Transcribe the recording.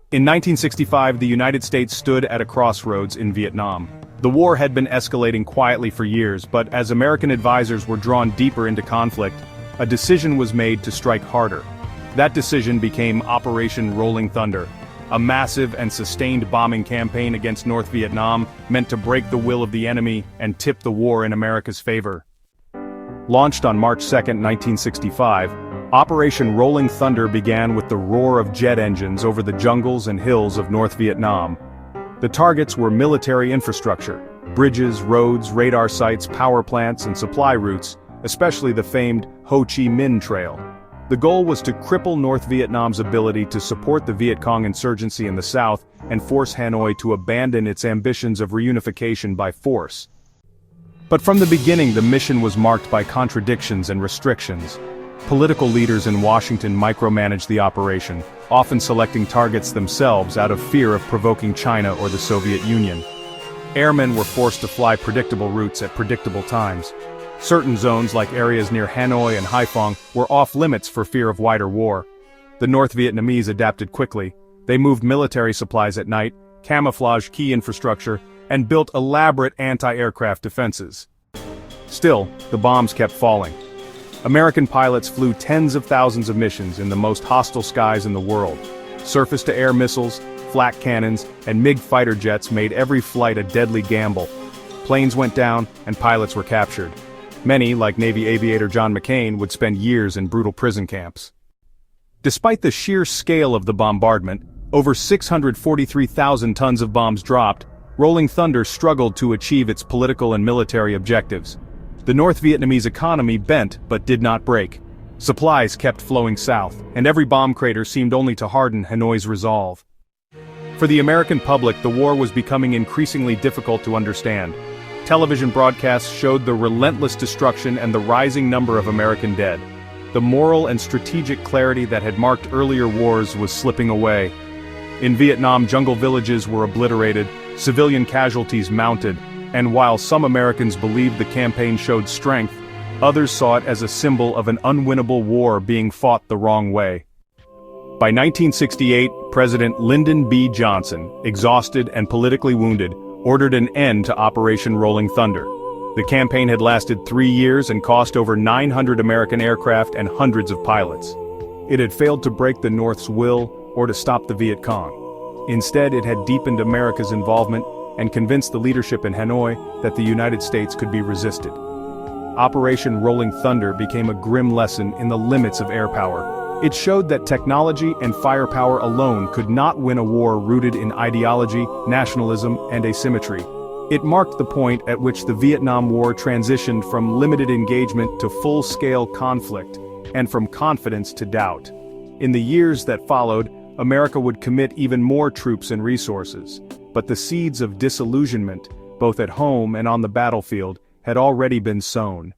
In 1965, the United States stood at a crossroads in Vietnam. The war had been escalating quietly for years, but as American advisors were drawn deeper into conflict, a decision was made to strike harder. That decision became Operation Rolling Thunder, a massive and sustained bombing campaign against North Vietnam meant to break the will of the enemy and tip the war in America's favor. Launched on March 2, 1965, Operation Rolling Thunder began with the roar of jet engines over the jungles and hills of North Vietnam. The targets were military infrastructure, bridges, roads, radar sites, power plants, and supply routes, especially the famed Ho Chi Minh Trail. The goal was to cripple North Vietnam's ability to support the Viet Cong insurgency in the south and force Hanoi to abandon its ambitions of reunification by force. But from the beginning, the mission was marked by contradictions and restrictions. Political leaders in Washington micromanaged the operation, often selecting targets themselves out of fear of provoking China or the Soviet Union. Airmen were forced to fly predictable routes at predictable times. Certain zones, like areas near Hanoi and Haiphong, were off-limits for fear of wider war. The North Vietnamese adapted quickly. They moved military supplies at night, camouflaged key infrastructure, and built elaborate anti-aircraft defenses. Still, the bombs kept falling. American pilots flew tens of thousands of missions in the most hostile skies in the world. Surface-to-air missiles, flak cannons, and MiG fighter jets made every flight a deadly gamble. Planes went down, and pilots were captured. Many, like Navy aviator John McCain, would spend years in brutal prison camps. Despite the sheer scale of the bombardment, over 643,000 tons of bombs dropped, Rolling Thunder struggled to achieve its political and military objectives. The North Vietnamese economy bent but did not break. Supplies kept flowing south, and every bomb crater seemed only to harden Hanoi's resolve. For the American public, the war was becoming increasingly difficult to understand. Television broadcasts showed the relentless destruction and the rising number of American dead. The moral and strategic clarity that had marked earlier wars was slipping away. In Vietnam, jungle villages were obliterated, civilian casualties mounted, and while some Americans believed the campaign showed strength, others saw it as a symbol of an unwinnable war being fought the wrong way. By 1968, President Lyndon B. Johnson, exhausted and politically wounded, ordered an end to Operation Rolling Thunder. The campaign had lasted 3 years and cost over 900 American aircraft and hundreds of pilots. It had failed to break the North's will or to stop the Viet Cong. Instead, it had deepened America's involvement and convinced the leadership in Hanoi that the United States could be resisted. Operation Rolling Thunder became a grim lesson in the limits of air power. It showed that technology and firepower alone could not win a war rooted in ideology, nationalism, and asymmetry. It marked the point at which the Vietnam War transitioned from limited engagement to full-scale conflict, and from confidence to doubt. In the years that followed, America would commit even more troops and resources. But the seeds of disillusionment, both at home and on the battlefield, had already been sown.